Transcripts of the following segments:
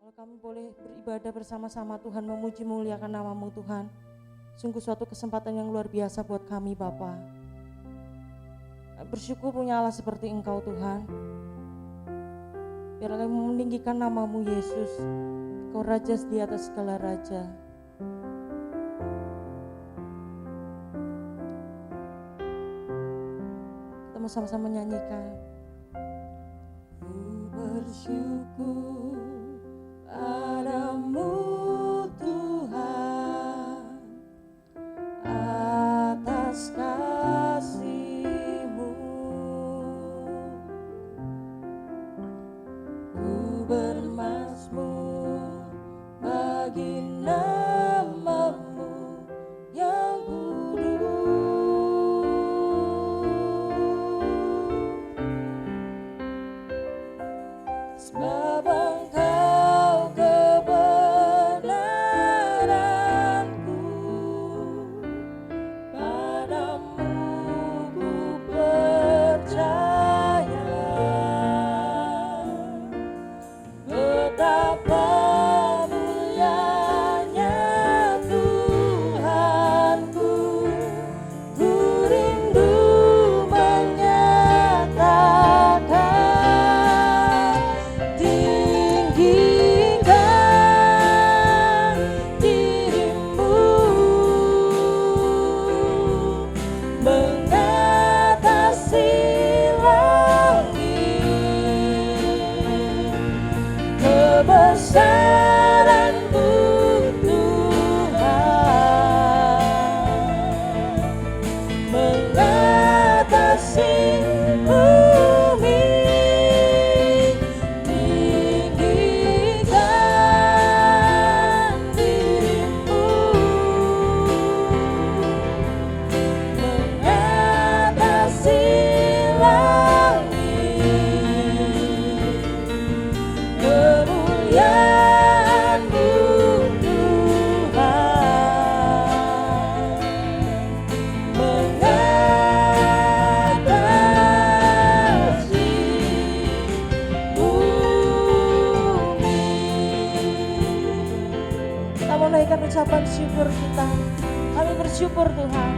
Kalau kami boleh beribadah bersama-sama Tuhan, memuji muliakan nama-Mu Tuhan. Sungguh suatu kesempatan yang luar biasa buat kami Bapa. Bersyukur punya Allah seperti Engkau Tuhan. Biarlah kami meninggikan nama-Mu Yesus. Engkau Raja di atas segala raja. Kita mau sama-sama menyanyikan. Ku bersyukur padamu Tuhan atas kasih-Mu. Ku bermazmur bagi nama-Mu yang kudus. Sebab Engkau kebenaranku, padamu ku percaya. Betapa mulianya Tuhanku, ku rindu menyatakan, tinggikan diri-Mu mengatasi langit. Kebesaran-Mu Tuhan mengatasi bumi. Tinggikan diri-Mu mengatasi langit. Kemuliaan-Mu Tuhan mengatasi bumi. Kita mau naikkan ucapan syukur kita. Kami bersyukur Tuhan.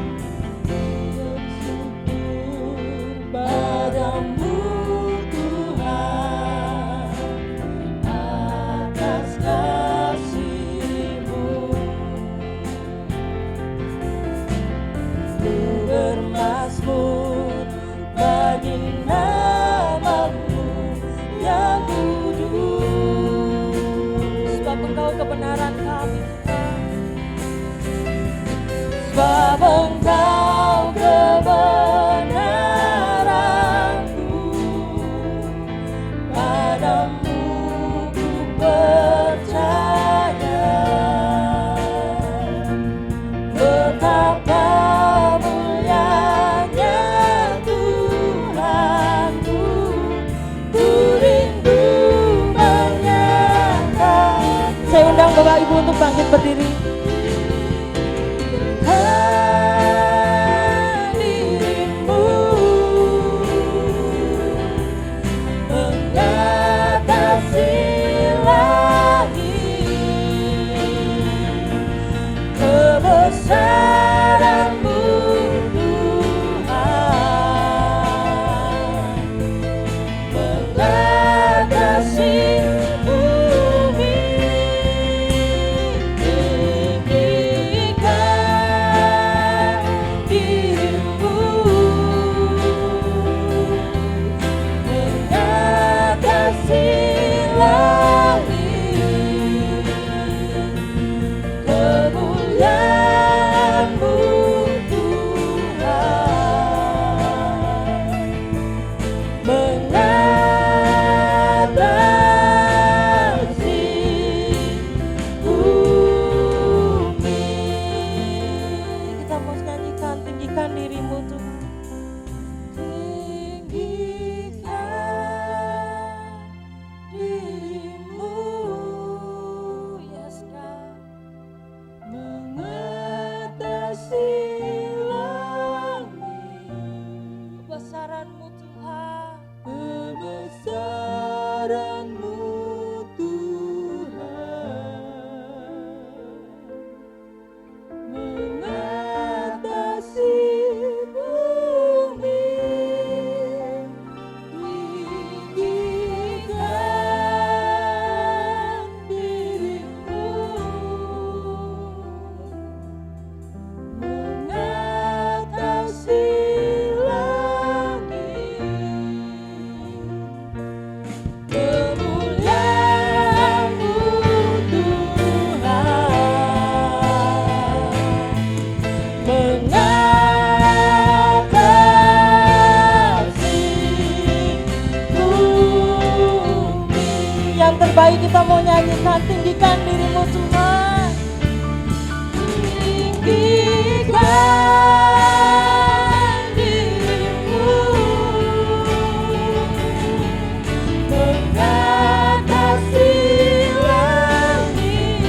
Bersyukur padamu Tuhan atas kasih-Mu. Ku bermazmur bagi nama-Mu yang kudus. Sebab Engkau kebenaran kami Tuhan. Sebab Engkau kebenaranku, padamu ku percaya. Betapa mulianya Tuhanku, ku rindu menyatakan. Saya undang Bapak Ibu untuk bangkit berdiri. Diri-Mu mengatasi langit. Kebesaran-Mu Tuhan mengatasi bumi. Ayo kita mau nyanyikan, tinggikan dirimu Tuhan. Tinggikan dirimu mengatasi langit,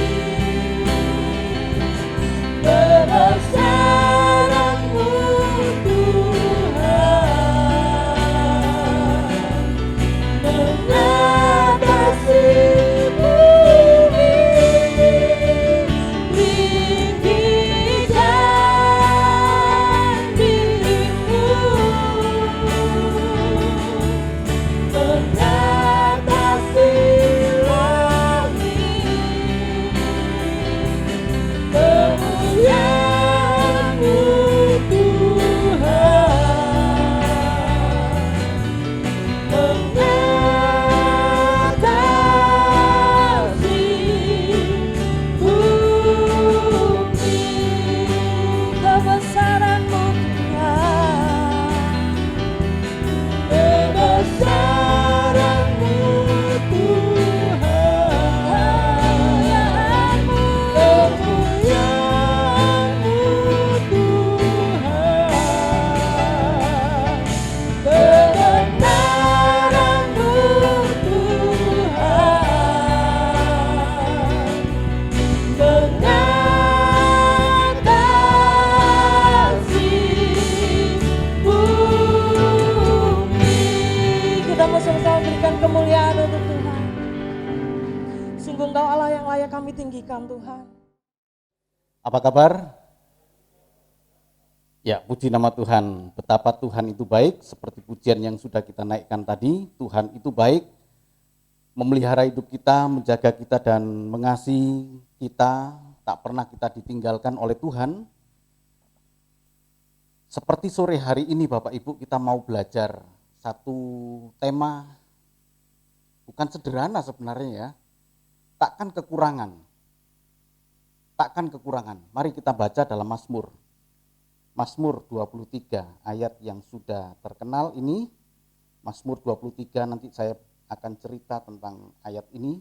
kebesaran-Mu Tuhan mengatasi bumi. Tinggikan dirimu mengatasi langit, kemuliaan-Mu Tuhan mengatasi bumi. Kebesaran-Mu Tuhan, kebesaran-Mu Tuhan, kemuliaan-Mu Tuhan, kebenaran-Mu Tuhan mengatasi bumi. Kita mau sama-sama berikan kemuliaan untuk Tuhan. Sungguh Engkau Allah yang layak kami tinggikan Tuhan. Apa kabar? Ya, puji nama Tuhan. Betapa Tuhan itu baik, seperti pujian yang sudah kita naikkan tadi. Tuhan itu baik, memelihara hidup kita, menjaga kita dan mengasihi kita. Tak pernah kita ditinggalkan oleh Tuhan. Seperti sore hari ini Bapak Ibu, kita mau belajar satu tema, bukan sederhana sebenarnya ya. Takkan kekurangan. Takkan kekurangan. Mari kita baca dalam Mazmur. Mazmur 23 ayat yang sudah terkenal ini. Mazmur 23 nanti saya akan cerita tentang ayat ini.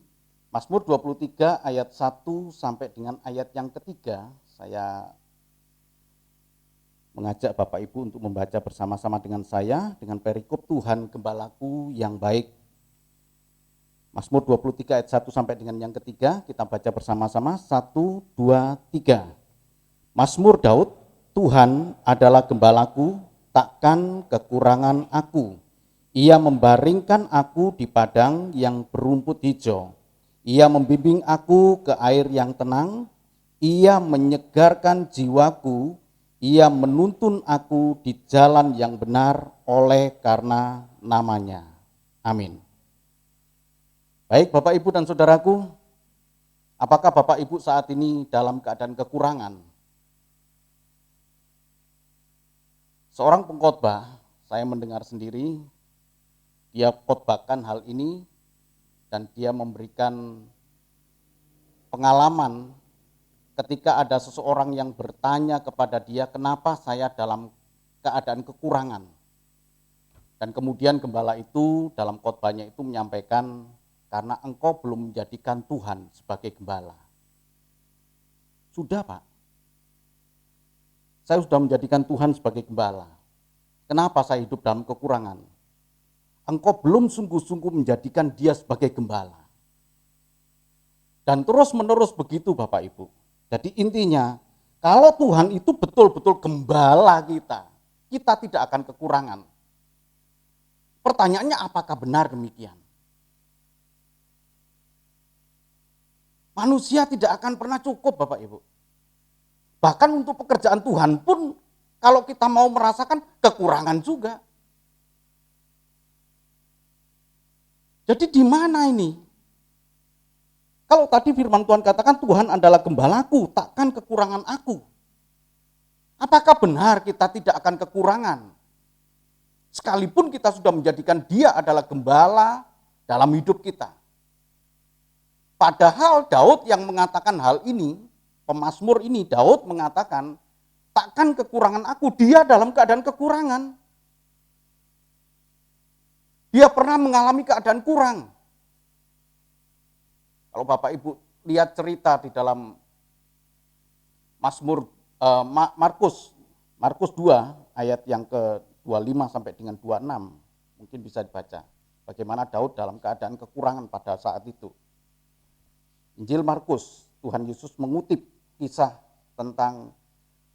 Mazmur 23 ayat 1 sampai dengan ayat yang ketiga. Saya mengajak Bapak Ibu untuk membaca bersama-sama dengan saya dengan perikop Tuhan Gembalaku yang baik. Mazmur 23 ayat 1 sampai dengan yang ketiga, kita baca bersama-sama, 1, 2, 3. Mazmur Daud, Tuhan adalah gembalaku, takkan kekurangan aku. Ia membaringkan aku di padang yang berumput hijau. Ia membimbing aku ke air yang tenang. Ia menyegarkan jiwaku. Ia menuntun aku di jalan yang benar oleh karena namanya. Amin. Baik Bapak Ibu dan Saudaraku, apakah Bapak Ibu saat ini dalam keadaan kekurangan? Seorang pengkhotbah, saya mendengar sendiri, dia khotbahkan hal ini dan dia memberikan pengalaman ketika ada seseorang yang bertanya kepada dia, kenapa saya dalam keadaan kekurangan? Dan kemudian gembala itu dalam khotbahnya itu menyampaikan, karena engkau belum menjadikan Tuhan sebagai gembala. Sudah Pak, saya sudah menjadikan Tuhan sebagai gembala. Kenapa saya hidup dalam kekurangan? Engkau belum sungguh-sungguh menjadikan dia sebagai gembala. Dan terus menerus begitu Bapak Ibu. Jadi intinya, kalau Tuhan itu betul-betul gembala kita tidak akan kekurangan. Pertanyaannya apakah benar demikian? Manusia tidak akan pernah cukup Bapak Ibu. Bahkan untuk pekerjaan Tuhan pun kalau kita mau merasakan kekurangan juga. Jadi di mana ini? Kalau tadi firman Tuhan katakan Tuhan adalah gembalaku, takkan kekurangan aku. Apakah benar kita tidak akan kekurangan? Sekalipun kita sudah menjadikan dia adalah gembala dalam hidup kita. Padahal Daud yang mengatakan hal ini, pemazmur ini Daud mengatakan, takkan kekurangan aku, dia dalam keadaan kekurangan. Dia pernah mengalami keadaan kurang. Kalau Bapak Ibu lihat cerita di dalam Mazmur Markus 2 ayat yang ke-25 sampai dengan 26, mungkin bisa dibaca. Bagaimana Daud dalam keadaan kekurangan pada saat itu. Injil Markus, Tuhan Yesus mengutip kisah tentang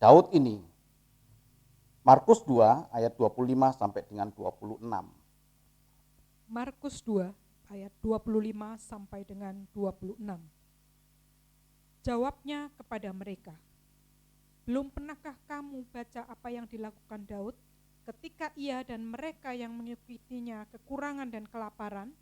Daud ini. Markus 2 ayat 25 sampai dengan 26. Markus 2 ayat 25 sampai dengan 26. Jawabnya kepada mereka, belum pernahkah kamu baca apa yang dilakukan Daud ketika ia dan mereka yang mengikutinya kekurangan dan kelaparan?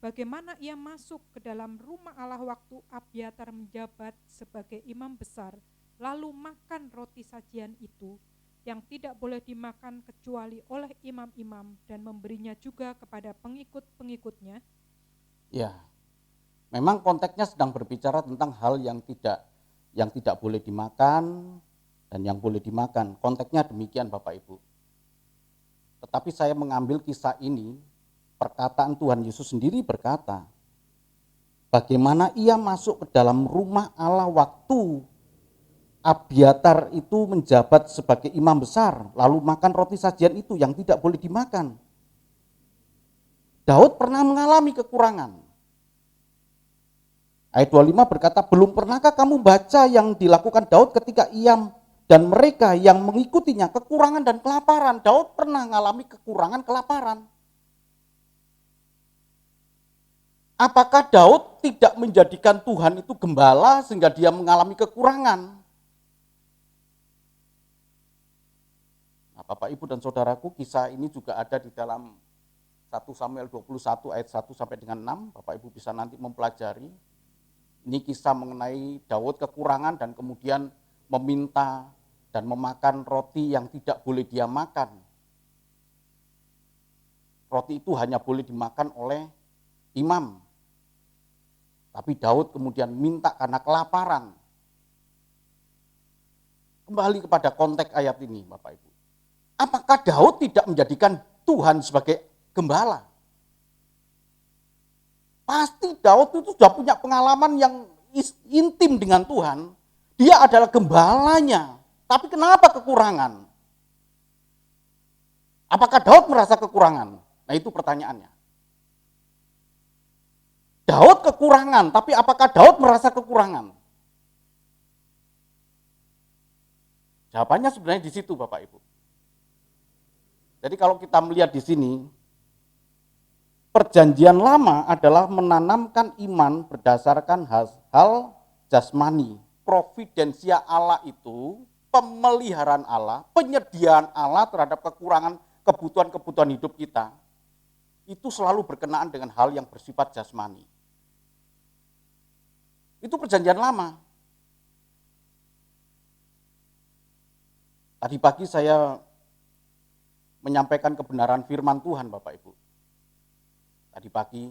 Bagaimana ia masuk ke dalam rumah Allah waktu Abiatar menjabat sebagai imam besar, lalu makan roti sajian itu yang tidak boleh dimakan kecuali oleh imam-imam dan memberinya juga kepada pengikut-pengikutnya? Ya, memang konteksnya sedang berbicara tentang hal yang tidak boleh dimakan dan yang boleh dimakan. Konteksnya demikian Bapak Ibu. Tetapi saya mengambil kisah ini, perkataan Tuhan Yesus sendiri berkata, bagaimana ia masuk ke dalam rumah Allah waktu Abiatar itu menjabat sebagai imam besar, lalu makan roti sajian itu yang tidak boleh dimakan. Daud pernah mengalami kekurangan. Ayat 25 berkata, belum pernahkah kamu baca yang dilakukan Daud ketika ia dan mereka yang mengikutinya kekurangan dan kelaparan? Daud pernah mengalami kekurangan, kelaparan. Apakah Daud tidak menjadikan Tuhan itu gembala sehingga dia mengalami kekurangan? Nah, Bapak Ibu dan Saudaraku, kisah ini juga ada di dalam 1 Samuel 21 ayat 1 sampai dengan 6. Bapak Ibu bisa nanti mempelajari. Ini kisah mengenai Daud kekurangan dan kemudian meminta dan memakan roti yang tidak boleh dia makan. Roti itu hanya boleh dimakan oleh imam. Tapi Daud kemudian minta karena kelaparan. Kembali kepada konteks ayat ini Bapak Ibu. Apakah Daud tidak menjadikan Tuhan sebagai gembala? Pasti Daud itu sudah punya pengalaman yang intim dengan Tuhan. Dia adalah gembalanya. Tapi kenapa kekurangan? Apakah Daud merasa kekurangan? Nah itu pertanyaannya. Daud kekurangan, tapi apakah Daud merasa kekurangan? Jawabannya sebenarnya di situ Bapak Ibu. Jadi kalau kita melihat di sini, Perjanjian Lama adalah menanamkan iman berdasarkan hal jasmani. Providensia Allah itu, pemeliharaan Allah, penyediaan Allah terhadap kekurangan kebutuhan-kebutuhan hidup kita, itu selalu berkenaan dengan hal yang bersifat jasmani. Itu Perjanjian Lama. Tadi pagi saya menyampaikan kebenaran firman Tuhan Bapak Ibu. Tadi pagi,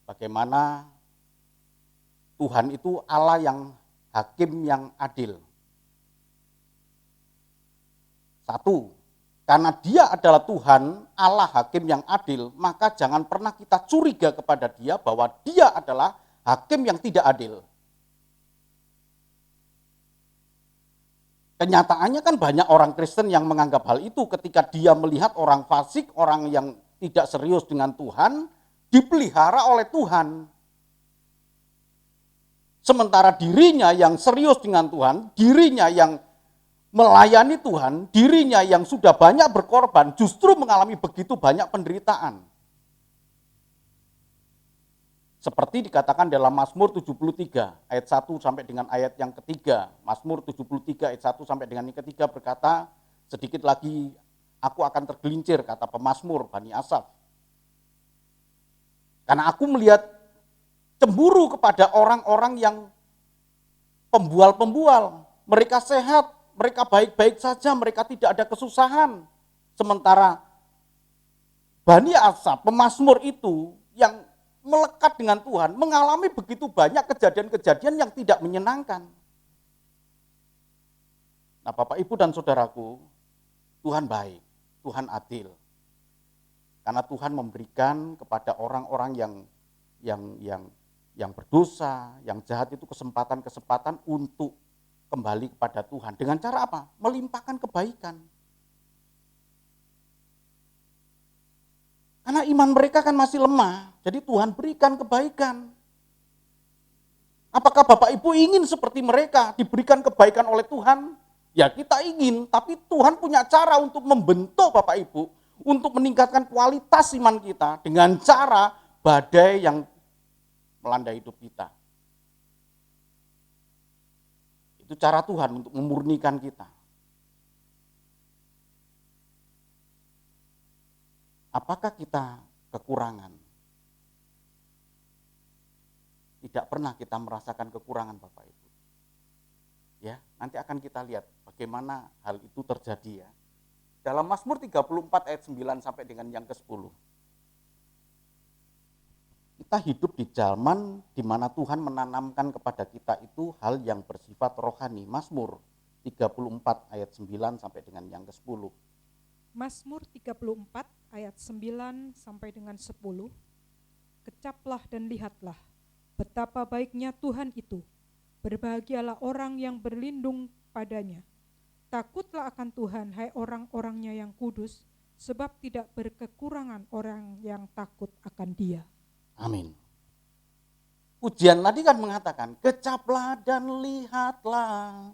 bagaimana Tuhan itu Allah yang hakim yang adil. Satu, karena dia adalah Tuhan, Allah hakim yang adil, maka jangan pernah kita curiga kepada dia bahwa dia adalah hakim yang tidak adil. Kenyataannya kan banyak orang Kristen yang menganggap hal itu ketika dia melihat orang fasik, orang yang tidak serius dengan Tuhan, dipelihara oleh Tuhan. Sementara dirinya yang serius dengan Tuhan, dirinya yang melayani Tuhan, dirinya yang sudah banyak berkorban, justru mengalami begitu banyak penderitaan. Seperti dikatakan dalam Mazmur 73 ayat 1 sampai dengan ayat yang ketiga. Mazmur 73 ayat 1 sampai dengan yang ketiga berkata, sedikit lagi aku akan tergelincir, kata pemazmur Bani Asaf. Karena aku melihat cemburu kepada orang-orang yang pembual-pembual. Mereka sehat, mereka baik-baik saja, mereka tidak ada kesusahan. Sementara Bani Asaf, pemazmur itu yang melekat dengan Tuhan, mengalami begitu banyak kejadian-kejadian yang tidak menyenangkan. Nah Bapak Ibu dan Saudaraku, Tuhan baik, Tuhan adil. Karena Tuhan memberikan kepada orang-orang yang yang berdosa, yang jahat itu kesempatan-kesempatan untuk kembali kepada Tuhan. Dengan cara apa? Melimpahkan kebaikan. Karena iman mereka kan masih lemah, jadi Tuhan berikan kebaikan. Apakah Bapak Ibu ingin seperti mereka, diberikan kebaikan oleh Tuhan? Ya kita ingin, tapi Tuhan punya cara untuk membentuk Bapak Ibu, untuk meningkatkan kualitas iman kita dengan cara badai yang melanda hidup kita. Itu cara Tuhan untuk memurnikan kita. Apakah kita kekurangan? Tidak pernah kita merasakan kekurangan Bapak Ibu. Ya, nanti akan kita lihat bagaimana hal itu terjadi ya. Dalam Mazmur 34 ayat 9 sampai dengan yang ke-10. Kita hidup di zaman di mana Tuhan menanamkan kepada kita itu hal yang bersifat rohani. Mazmur 34 ayat 9 sampai dengan yang ke-10. Mazmur 34 ayat 9 sampai dengan 10. Kecaplah dan lihatlah betapa baiknya Tuhan itu. Berbahagialah orang yang berlindung padanya. Takutlah akan Tuhan, hai orang-orangnya yang kudus, sebab tidak berkekurangan orang yang takut akan Dia. Amin. Ujian tadi kan mengatakan, kecaplah dan lihatlah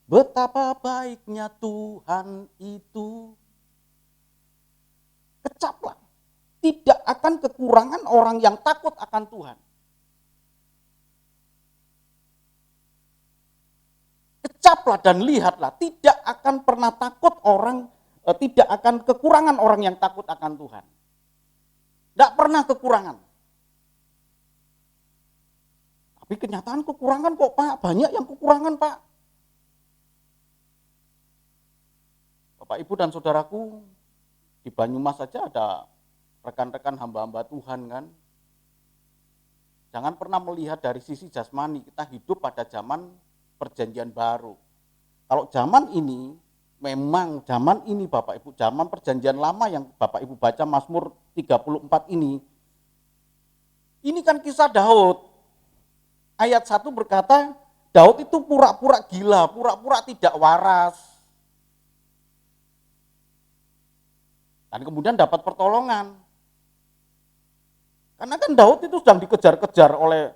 betapa baiknya Tuhan itu. Kecaplah. Tidak akan kekurangan orang yang takut akan Tuhan. Kecaplah dan lihatlah, tidak akan pernah takut orang, tidak akan kekurangan orang yang takut akan Tuhan. Tidak pernah kekurangan. Tapi kenyataan kekurangan kok Pak, banyak yang kekurangan Pak. Bapak Ibu dan saudaraku, di Banyumas saja ada rekan-rekan hamba-hamba Tuhan kan. Jangan pernah melihat dari sisi jasmani, kita hidup pada zaman perjanjian baru. Kalau zaman ini, memang zaman ini Bapak Ibu, zaman perjanjian lama yang Bapak Ibu baca Mazmur 34 ini kan kisah Daud. Ayat 1 berkata, Daud itu pura-pura gila, pura-pura tidak waras. Dan kemudian dapat pertolongan. Karena kan Daud itu sedang dikejar-kejar oleh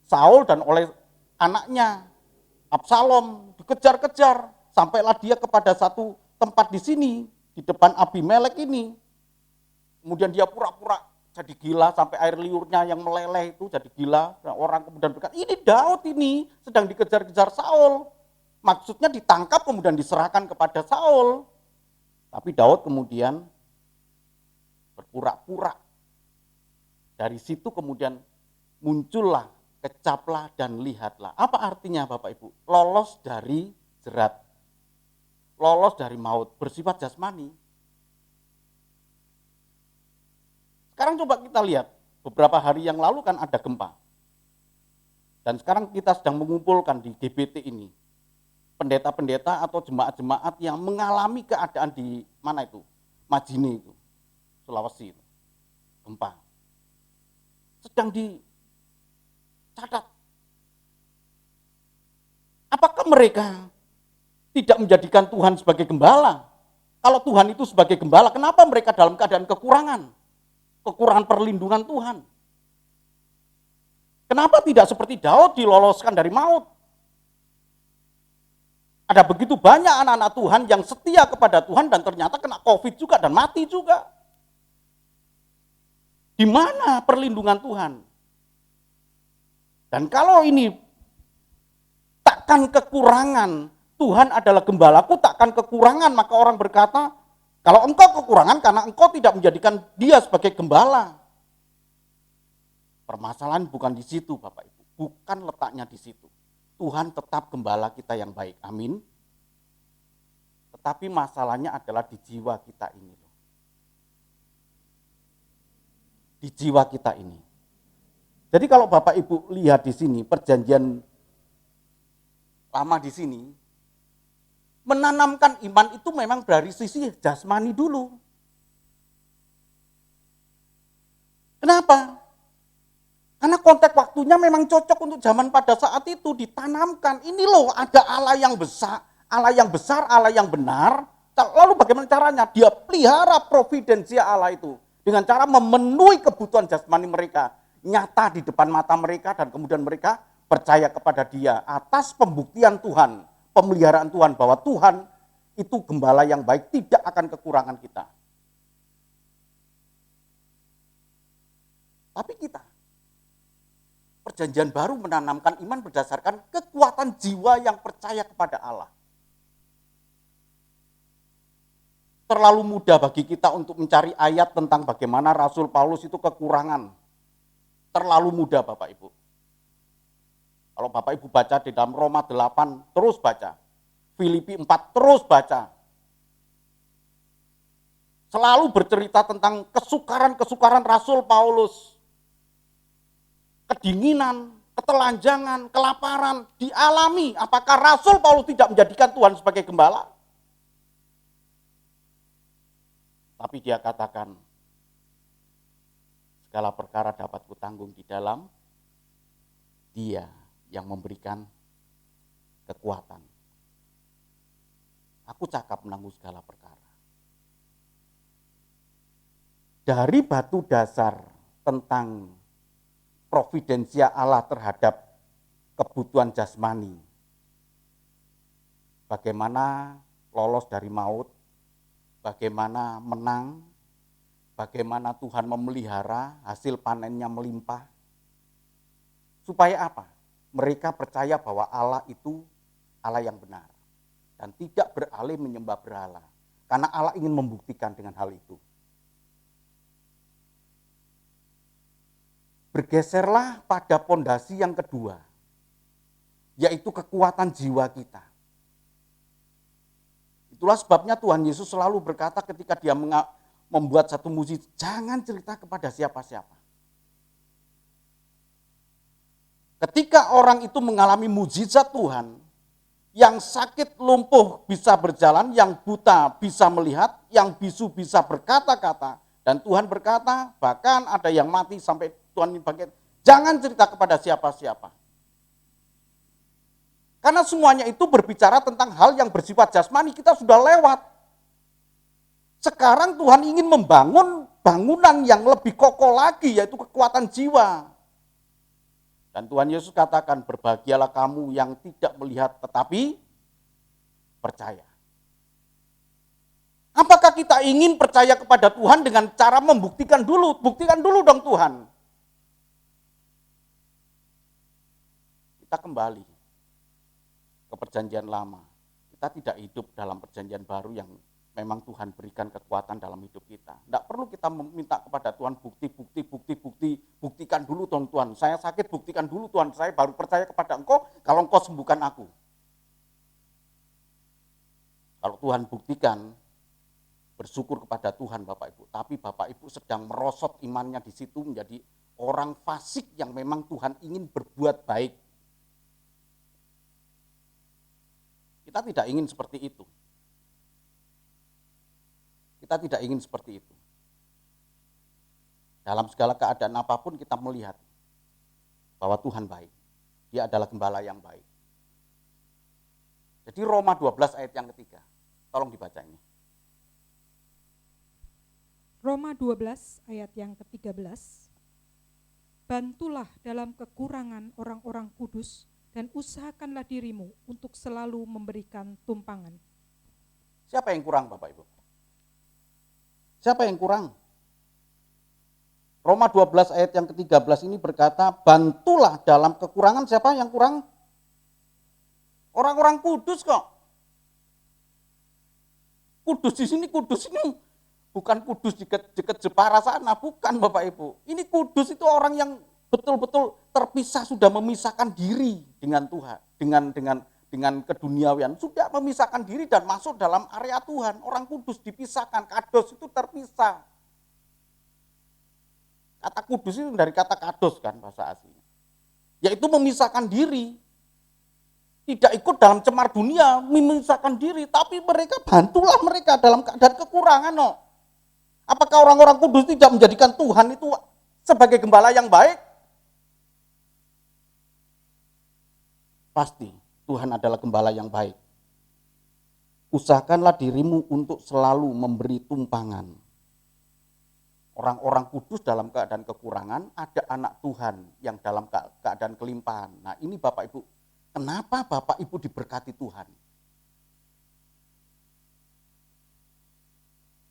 Saul dan oleh anaknya Absalom, dikejar-kejar. Sampailah dia kepada satu tempat di sini, di depan Abimelek ini. Kemudian dia pura-pura jadi gila sampai air liurnya yang meleleh itu jadi gila. Nah, orang kemudian berkata, ini Daud ini sedang dikejar-kejar Saul. Maksudnya ditangkap kemudian diserahkan kepada Saul. Tapi Daud kemudian berpura-pura. Dari situ kemudian muncullah, kecaplah dan lihatlah. Apa artinya Bapak Ibu? Lolos dari jerat. Lolos dari maut, bersifat jasmani. Sekarang coba kita lihat, beberapa hari yang lalu kan ada gempa. Dan sekarang kita sedang mengumpulkan di GBT ini, pendeta-pendeta atau jemaat-jemaat yang mengalami keadaan di mana itu? Majene itu, Sulawesi itu, gempa. Sedang dicatat. Apakah mereka tidak menjadikan Tuhan sebagai gembala? Kalau Tuhan itu sebagai gembala, kenapa mereka dalam keadaan kekurangan? Kekurangan perlindungan Tuhan. Kenapa tidak seperti Daud diloloskan dari maut? Ada begitu banyak anak-anak Tuhan yang setia kepada Tuhan dan ternyata kena COVID juga dan mati juga. Di mana perlindungan Tuhan? Dan kalau ini takkan kekurangan, Tuhan adalah gembalaku, takkan kekurangan, maka orang berkata, kalau engkau kekurangan karena engkau tidak menjadikan dia sebagai gembala. Permasalahan bukan di situ Bapak Ibu, bukan letaknya di situ. Tuhan tetap gembala kita yang baik, amin. Tetapi masalahnya adalah di jiwa kita ini. Di jiwa kita ini. Jadi kalau Bapak Ibu lihat di sini, perjanjian lama di sini, menanamkan iman itu memang dari sisi jasmani dulu. Kenapa? Karena konteks waktunya memang cocok untuk zaman pada saat itu ditanamkan. Ini loh ada Allah yang besar, Allah yang benar. Lalu bagaimana caranya? Dia pelihara providensia Allah itu dengan cara memenuhi kebutuhan jasmani mereka, nyata di depan mata mereka, dan kemudian mereka percaya kepada Dia atas pembuktian Tuhan, pemeliharaan Tuhan bahwa Tuhan itu gembala yang baik, tidak akan kekurangan kita. Tapi kita Perjanjian Baru menanamkan iman berdasarkan kekuatan jiwa yang percaya kepada Allah. Terlalu mudah bagi kita untuk mencari ayat tentang bagaimana Rasul Paulus itu kekurangan. Terlalu mudah Bapak Ibu. Kalau Bapak Ibu baca di dalam Roma 8, terus baca. Filipi 4, terus baca. Selalu bercerita tentang kesukaran-kesukaran Rasul Paulus. Kedinginan, ketelanjangan, kelaparan dialami. Apakah Rasul Paulus tidak menjadikan Tuhan sebagai gembala? Tapi dia katakan, segala perkara dapat kutanggung di dalam Dia yang memberikan kekuatan. Aku cakap menanggung segala perkara. Dari batu dasar tentang providensia Allah terhadap kebutuhan jasmani. Bagaimana lolos dari maut, bagaimana menang, bagaimana Tuhan memelihara, hasil panennya melimpah. Supaya apa? Mereka percaya bahwa Allah itu Allah yang benar. Dan tidak beralih menyembah berhala. Karena Allah ingin membuktikan dengan hal itu. Bergeserlah pada pondasi yang kedua, yaitu kekuatan jiwa kita. Itulah sebabnya Tuhan Yesus selalu berkata ketika dia membuat satu mujizat, jangan cerita kepada siapa-siapa. Ketika orang itu mengalami mujizat Tuhan, yang sakit lumpuh bisa berjalan, yang buta bisa melihat, yang bisu bisa berkata-kata, dan Tuhan berkata, bahkan ada yang mati sampai Tuhan bangkit, jangan cerita kepada siapa-siapa. Karena semuanya itu berbicara tentang hal yang bersifat jasmani, kita sudah lewat. Sekarang Tuhan ingin membangun bangunan yang lebih kokoh lagi, yaitu kekuatan jiwa. Dan Tuhan Yesus katakan, berbahagialah kamu yang tidak melihat tetapi percaya. Apakah kita ingin percaya kepada Tuhan dengan cara membuktikan dulu? Buktikan dulu dong Tuhan. Kita kembali ke perjanjian lama. Kita tidak hidup dalam perjanjian baru yang memang Tuhan berikan kekuatan dalam hidup kita. Tidak perlu kita meminta kepada Tuhan buktikan dulu dong Tuhan. Saya sakit, buktikan dulu Tuhan. Saya baru percaya kepada Engkau kalau Engkau sembuhkan aku. Kalau Tuhan buktikan, bersyukur kepada Tuhan Bapak Ibu. Tapi Bapak Ibu sedang merosot imannya di situ menjadi orang fasik yang memang Tuhan ingin berbuat baik. Kita tidak ingin seperti itu. Kita tidak ingin seperti itu. Dalam segala keadaan apapun kita melihat bahwa Tuhan baik. Dia adalah gembala yang baik. Jadi Roma 12 ayat yang ketiga. Tolong dibaca ini. Roma 12 ayat yang ke-13. Bantulah dalam kekurangan orang-orang kudus dan usahakanlah dirimu untuk selalu memberikan tumpangan. Siapa yang kurang Bapak Ibu? Siapa yang kurang? Roma 12 ayat yang ke-13 ini berkata, bantulah dalam kekurangan. Siapa yang kurang? Orang-orang kudus kok. Kudus di sini, kudus ini bukan kudus dekat Jepara sana, bukan Bapak Ibu. Ini kudus itu orang yang betul-betul terpisah, sudah memisahkan diri dengan Tuhan, dengan keduniawian, sudah memisahkan diri dan masuk dalam area Tuhan. Orang kudus dipisahkan, kados itu terpisah. Kata kudus itu dari kata kados kan bahasa aslinya. Yaitu memisahkan diri. Tidak ikut dalam cemar dunia, memisahkan diri, tapi mereka bantulah mereka dalam keadaan kekurangan. No. Apakah orang-orang kudus tidak menjadikan Tuhan itu sebagai gembala yang baik? Pasti Tuhan adalah gembala yang baik. Usahakanlah dirimu untuk selalu memberi tumpangan. Orang-orang kudus dalam keadaan kekurangan, ada anak Tuhan yang dalam keadaan kelimpahan. Nah ini Bapak Ibu, kenapa Bapak Ibu diberkati Tuhan?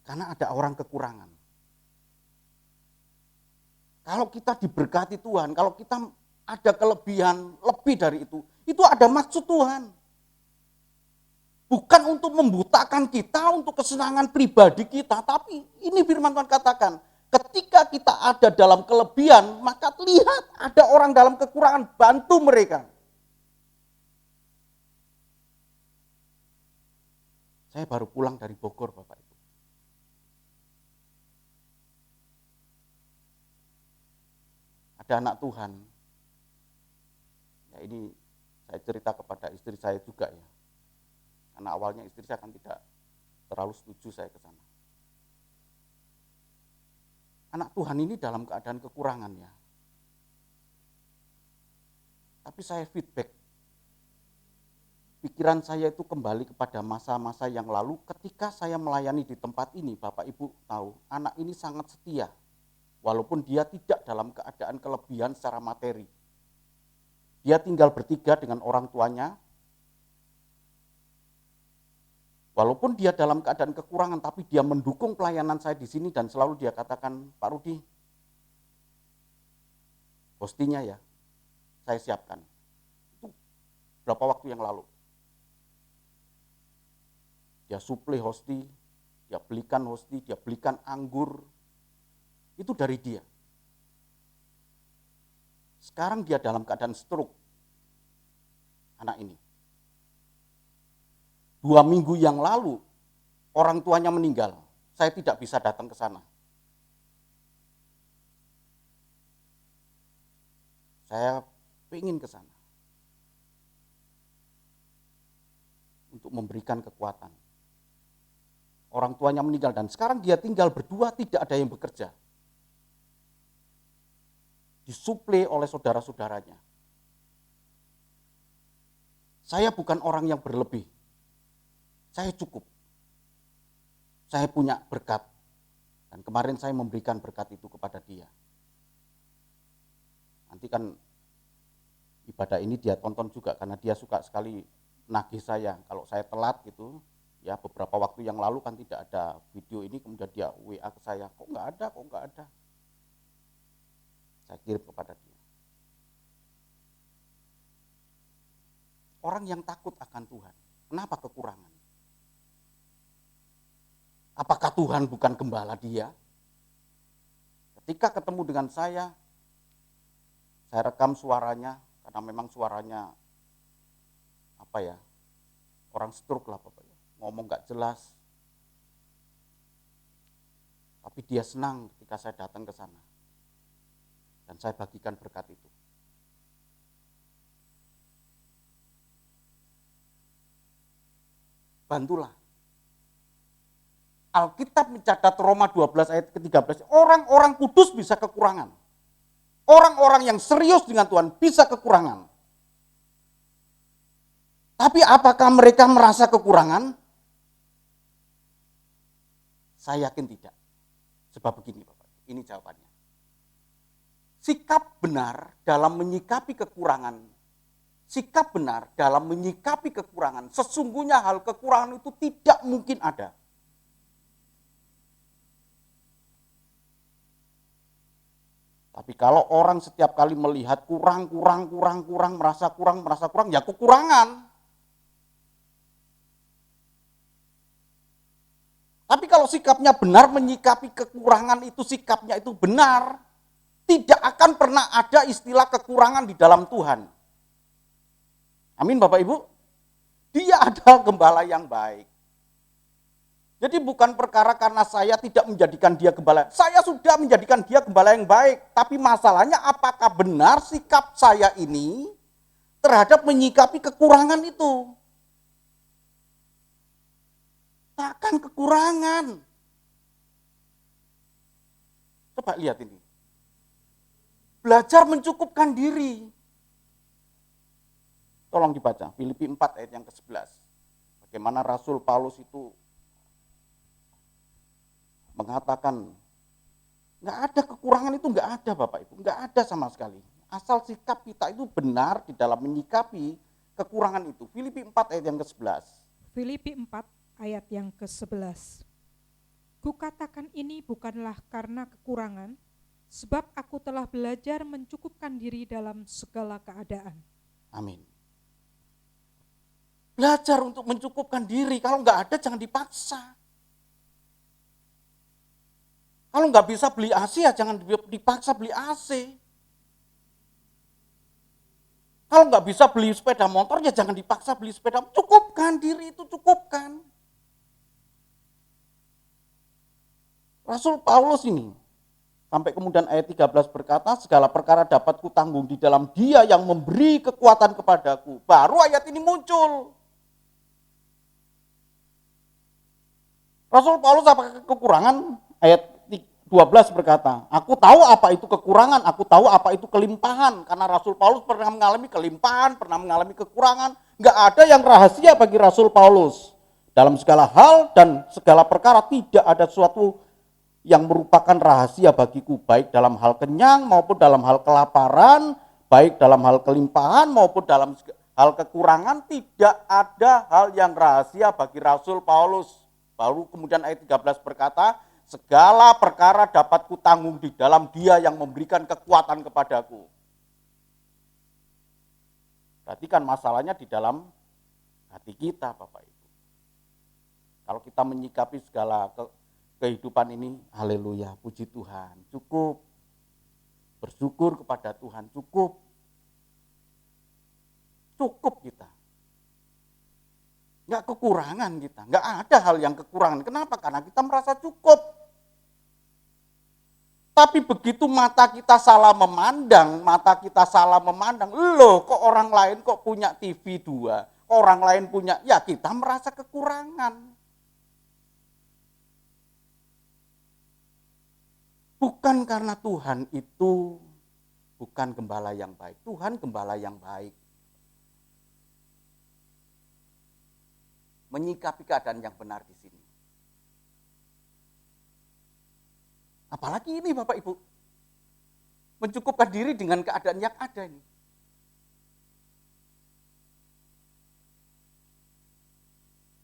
Karena ada orang kekurangan. Kalau kita diberkati Tuhan, kalau kita ada kelebihan lebih dari itu ada maksud Tuhan. Bukan untuk membutakan kita, untuk kesenangan pribadi kita, tapi ini firman Tuhan katakan, ketika kita ada dalam kelebihan, maka lihat ada orang dalam kekurangan, bantu mereka. Saya baru pulang dari Bogor, Bapak Ibu. Ada anak Tuhan, ya ini saya cerita kepada istri saya juga ya. Karena awalnya istri saya kan tidak terlalu setuju saya ke sana. Anak Tuhan ini dalam keadaan kekurangan ya. Tapi saya feedback. Pikiran saya itu kembali kepada masa-masa yang lalu ketika saya melayani di tempat ini. Bapak Ibu tahu, anak ini sangat setia. Walaupun dia tidak dalam keadaan kelebihan secara materi. Dia tinggal bertiga dengan orang tuanya. Walaupun dia dalam keadaan kekurangan, tapi dia mendukung pelayanan saya di sini dan selalu dia katakan, Pak Rudi, hostinya ya, saya siapkan. Itu berapa waktu yang lalu. Dia suplai hosti, dia belikan hosti, dia belikan anggur. Itu dari dia. Sekarang dia dalam keadaan stroke, anak ini. 2 minggu yang lalu, orang tuanya meninggal. Saya tidak bisa datang ke sana. Saya ingin ke sana. Untuk memberikan kekuatan. Orang tuanya meninggal dan sekarang dia tinggal berdua, tidak ada yang bekerja. Disuplai oleh saudara-saudaranya. Saya bukan orang yang berlebih. Saya cukup. Saya punya berkat. Dan kemarin saya memberikan berkat itu kepada dia. Nanti kan ibadah ini dia tonton juga karena dia suka sekali nagih saya. Kalau saya telat gitu, ya beberapa waktu yang lalu kan tidak ada video ini, kemudian dia WA ke saya, kok nggak ada. Saya kirim kepada dia. Orang yang takut akan Tuhan, kenapa kekurangan? Apakah Tuhan bukan gembala dia? Ketika ketemu dengan saya rekam suaranya, karena memang suaranya orang stroke lah Bapak, ngomong gak jelas. Tapi dia senang ketika saya datang ke sana. Dan saya bagikan berkat itu. Bantulah. Alkitab mencatat Roma 12 ayat ke-13, orang-orang kudus bisa kekurangan. Orang-orang yang serius dengan Tuhan bisa kekurangan. Tapi apakah mereka merasa kekurangan? Saya yakin tidak. Sebab begini Bapak, ini jawabannya. Sikap benar dalam menyikapi kekurangan, sesungguhnya hal kekurangan itu tidak mungkin ada. Tapi kalau orang setiap kali melihat kurang, merasa kurang, ya kekurangan. Tapi kalau sikapnya benar, menyikapi kekurangan itu, sikapnya itu benar, tidak akan pernah ada istilah kekurangan di dalam Tuhan. Amin Bapak Ibu. Dia adalah gembala yang baik. Jadi bukan perkara karena saya tidak menjadikan dia gembala. Saya sudah menjadikan dia gembala yang baik. Tapi masalahnya apakah benar sikap saya ini terhadap menyikapi kekurangan itu? Takkan kekurangan. Coba lihat ini. Belajar mencukupkan diri. Tolong dibaca, Filipi 4 ayat yang ke-11. Bagaimana Rasul Paulus itu mengatakan, nggak ada kekurangan itu, nggak ada Bapak Ibu, nggak ada sama sekali. Asal sikap kita itu benar di dalam menyikapi kekurangan itu. Filipi 4 ayat yang ke-11. Filipi 4 ayat yang ke-11. Kukatakan ini bukanlah karena kekurangan, sebab aku telah belajar mencukupkan diri dalam segala keadaan. Amin. Belajar untuk mencukupkan diri, kalau nggak ada jangan dipaksa. Kalau nggak bisa beli AC ya jangan dipaksa beli AC. Kalau nggak bisa beli sepeda motor ya jangan dipaksa beli sepeda. Cukupkan diri itu, cukupkan. Rasul Paulus ini sampai kemudian ayat 13 berkata, segala perkara dapat kutanggung di dalam Dia yang memberi kekuatan kepadaku. Baru ayat ini muncul. Rasul Paulus apa kekurangan? Ayat 12 berkata, aku tahu apa itu kekurangan, aku tahu apa itu kelimpahan. Karena Rasul Paulus pernah mengalami kelimpahan, pernah mengalami kekurangan. Enggak ada yang rahasia bagi Rasul Paulus. Dalam segala hal dan segala perkara tidak ada sesuatu yang merupakan rahasia bagiku. Baik dalam hal kenyang maupun dalam hal kelaparan, baik dalam hal kelimpahan maupun dalam hal kekurangan. Tidak ada hal yang rahasia bagi Rasul Paulus. Baru kemudian ayat 13 berkata, segala perkara dapat kutanggung di dalam Dia yang memberikan kekuatan kepadaku. Berarti kan masalahnya di dalam hati kita, Bapak Ibu. Kalau kita menyikapi segala kehidupan ini, haleluya, puji Tuhan, cukup. Bersyukur kepada Tuhan, cukup. Cukup kita. Enggak kekurangan kita, enggak ada hal yang kekurangan. Kenapa? Karena kita merasa cukup. Tapi begitu mata kita salah memandang, loh kok orang lain kok punya TV 2, kok orang lain punya, ya kita merasa kekurangan. Bukan karena Tuhan itu bukan gembala yang baik, Tuhan gembala yang baik. Menyikapi keadaan yang benar di sini. Apalagi ini Bapak Ibu, mencukupkan diri dengan keadaan yang ada ini.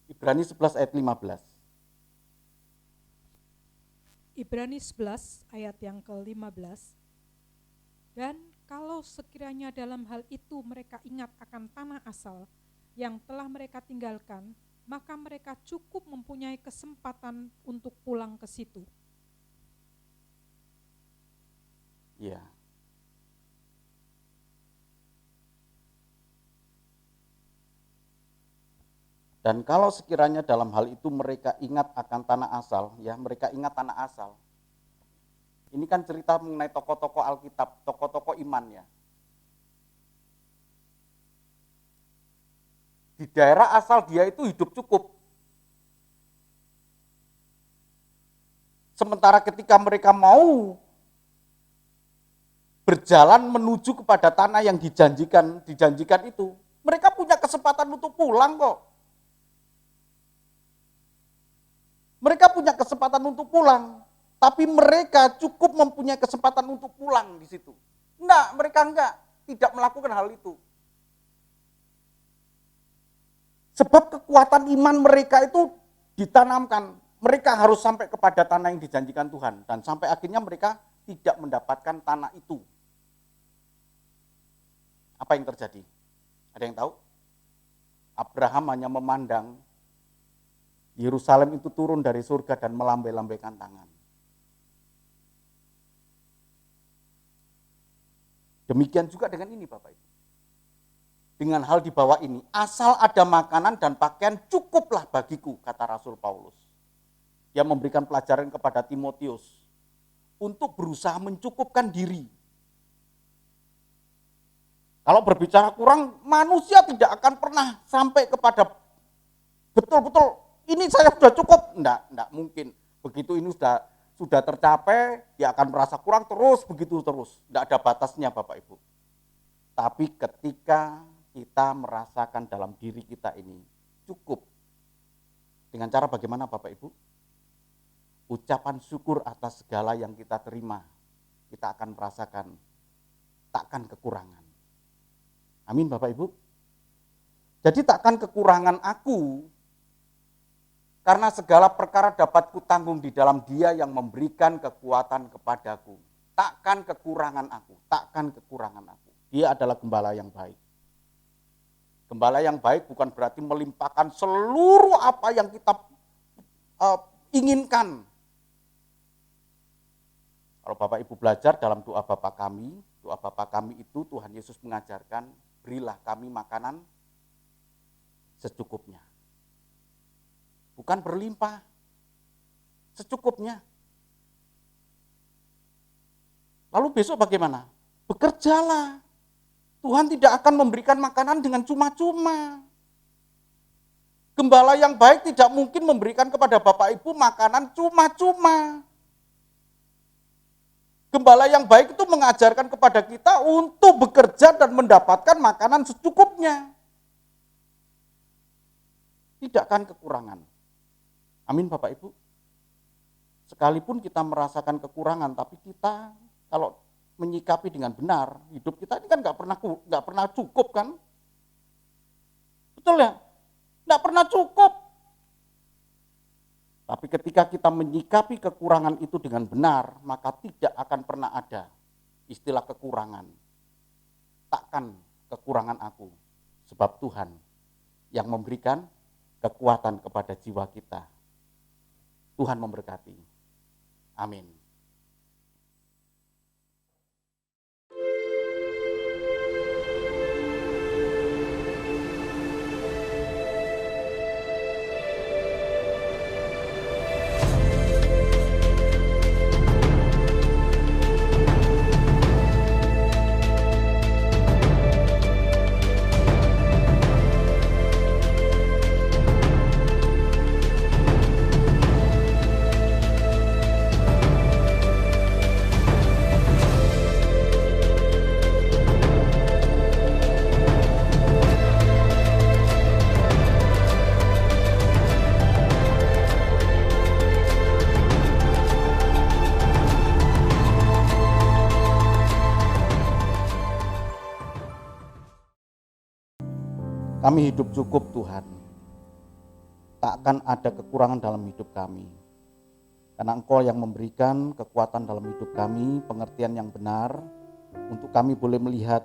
Ibrani 11 ayat 15. Ibrani 11 ayat yang ke-15. Dan kalau sekiranya dalam hal itu mereka ingat akan tanah asal yang telah mereka tinggalkan, maka mereka cukup mempunyai kesempatan untuk pulang ke situ. Ya. Dan kalau sekiranya dalam hal itu mereka ingat akan tanah asal, ya mereka ingat tanah asal. Ini kan cerita mengenai tokoh-tokoh Alkitab, tokoh-tokoh iman ya. Di daerah asal dia itu hidup cukup. Sementara ketika mereka mau berjalan menuju kepada tanah yang dijanjikan itu, mereka punya kesempatan untuk pulang kok. Mereka punya kesempatan untuk pulang, tapi mereka cukup mempunyai kesempatan untuk pulang di situ. Mereka tidak melakukan hal itu. Sebab kekuatan iman mereka itu ditanamkan. Mereka harus sampai kepada tanah yang dijanjikan Tuhan. Dan sampai akhirnya mereka tidak mendapatkan tanah itu. Apa yang terjadi? Ada yang tahu? Abraham hanya memandang Yerusalem itu turun dari surga dan melambai-lambaikan tangan. Demikian juga dengan ini Bapak Ibu. Dengan hal di bawah ini, asal ada makanan dan pakaian cukuplah bagiku, kata Rasul Paulus. Dia memberikan pelajaran kepada Timotius untuk berusaha mencukupkan diri. Kalau berbicara kurang, manusia tidak akan pernah sampai kepada betul-betul ini saya sudah cukup. Enggak mungkin. Begitu ini sudah tercapai, dia akan merasa kurang begitu terus. Enggak ada batasnya Bapak Ibu. Tapi ketika kita merasakan dalam diri kita ini cukup. Dengan cara bagaimana Bapak Ibu? Ucapan syukur atas segala yang kita terima, kita akan merasakan takkan kekurangan. Amin Bapak Ibu. Jadi takkan kekurangan aku, karena segala perkara dapat kutanggung di dalam Dia yang memberikan kekuatan kepadaku. Takkan kekurangan aku, takkan kekurangan aku. Dia adalah gembala yang baik. Gembala yang baik bukan berarti melimpahkan seluruh apa yang kita inginkan. Kalau Bapak Ibu belajar dalam doa Bapa kami itu Tuhan Yesus mengajarkan, berilah kami makanan secukupnya. Bukan berlimpah, secukupnya. Lalu besok bagaimana? Bekerjalah. Tuhan tidak akan memberikan makanan dengan cuma-cuma. Gembala yang baik tidak mungkin memberikan kepada Bapak Ibu makanan cuma-cuma. Gembala yang baik itu mengajarkan kepada kita untuk bekerja dan mendapatkan makanan secukupnya. Tidak akan kekurangan. Amin Bapak Ibu. Sekalipun kita merasakan kekurangan, tapi kita kalau menyikapi dengan benar, hidup kita ini kan nggak pernah cukup kan? Betul ya? Nggak pernah cukup. Tapi ketika kita menyikapi kekurangan itu dengan benar, maka tidak akan pernah ada istilah kekurangan. Takkan kekurangan aku, sebab Tuhan yang memberikan kekuatan kepada jiwa kita. Tuhan memberkati. Amin. Kami hidup cukup Tuhan. Tak akan ada kekurangan dalam hidup kami. Karena Engkau yang memberikan kekuatan dalam hidup kami, pengertian yang benar, untuk kami boleh melihat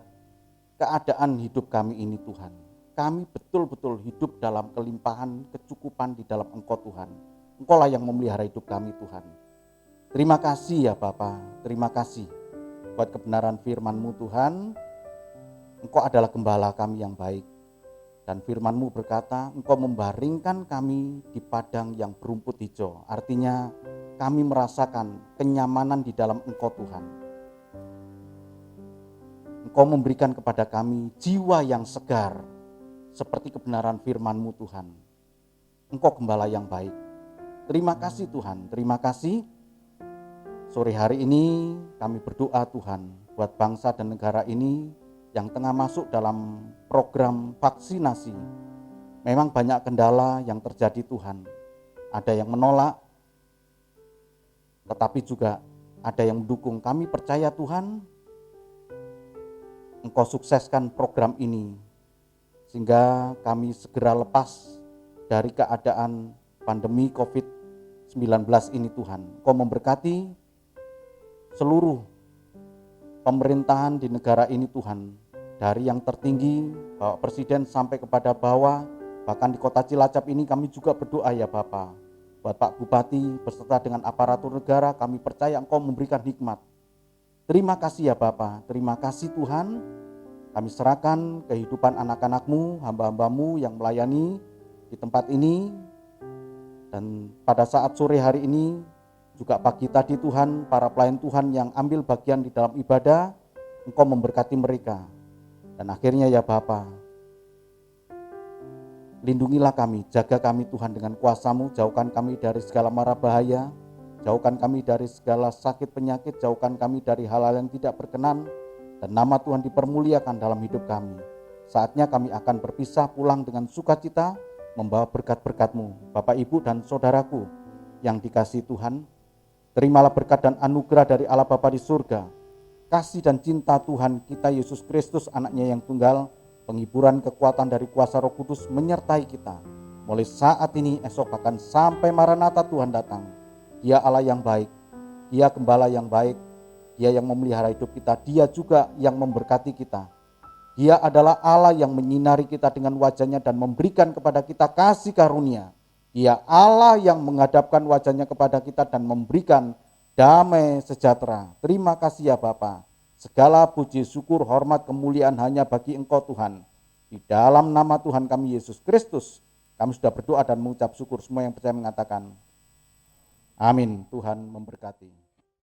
keadaan hidup kami ini Tuhan. Kami betul-betul hidup dalam kelimpahan, kecukupan di dalam Engkau Tuhan. Engkau lah yang memelihara hidup kami Tuhan. Terima kasih ya Bapa, terima kasih buat kebenaran firman-Mu Tuhan. Engkau adalah gembala kami yang baik. Dan firman-Mu berkata, Engkau membaringkan kami di padang yang berumput hijau. Artinya kami merasakan kenyamanan di dalam Engkau Tuhan. Engkau memberikan kepada kami jiwa yang segar, seperti kebenaran firman-Mu Tuhan. Engkau gembala yang baik. Terima kasih Tuhan, terima kasih. Sore hari ini kami berdoa Tuhan, buat bangsa dan negara ini yang tengah masuk dalam program vaksinasi. Memang banyak kendala yang terjadi Tuhan. Ada yang menolak, tetapi juga ada yang mendukung. Kami percaya Tuhan, Engkau sukseskan program ini, sehingga kami segera lepas dari keadaan pandemi COVID-19 ini Tuhan. Engkau memberkati seluruh pemerintahan di negara ini Tuhan, dari yang tertinggi Bapak Presiden sampai kepada bawah, bahkan di kota Cilacap ini kami juga berdoa ya Bapak, buat Pak Bupati beserta dengan aparatur negara, kami percaya Engkau memberikan hikmat. Terima kasih ya Bapak, terima kasih Tuhan. Kami serahkan kehidupan anak-anak-Mu, hamba-hamba-Mu yang melayani di tempat ini, dan pada saat sore hari ini juga pagi tadi Tuhan, para pelayan Tuhan yang ambil bagian di dalam ibadah, Engkau memberkati mereka. Dan akhirnya ya Bapa, lindungilah kami, jaga kami Tuhan dengan kuasa-Mu, jauhkan kami dari segala mara bahaya, jauhkan kami dari segala sakit penyakit, jauhkan kami dari hal-hal yang tidak berkenan, dan nama Tuhan dipermuliakan dalam hidup kami. Saatnya kami akan berpisah pulang dengan sukacita, membawa berkat-berkat-Mu. Bapak, Ibu, dan saudaraku yang dikasihi Tuhan, terimalah berkat dan anugerah dari Allah Bapa di surga, kasih dan cinta Tuhan kita Yesus Kristus, anaknya yang tunggal, penghiburan kekuatan dari kuasa Roh Kudus menyertai kita. Mulai saat ini, esok, bahkan sampai Maranatha Tuhan datang. Dia Allah yang baik, Dia Gembala yang baik, Dia yang memelihara hidup kita, Dia juga yang memberkati kita. Dia adalah Allah yang menyinari kita dengan wajah-Nya dan memberikan kepada kita kasih karunia. Dia Allah yang menghadapkan wajah-Nya kepada kita dan memberikan damai sejahtera. Terima kasih ya Bapa. Segala puji, syukur, hormat, kemuliaan hanya bagi Engkau Tuhan. Di dalam nama Tuhan kami Yesus Kristus, kami sudah berdoa dan mengucap syukur. Semua yang percaya mengatakan amin. Tuhan memberkati.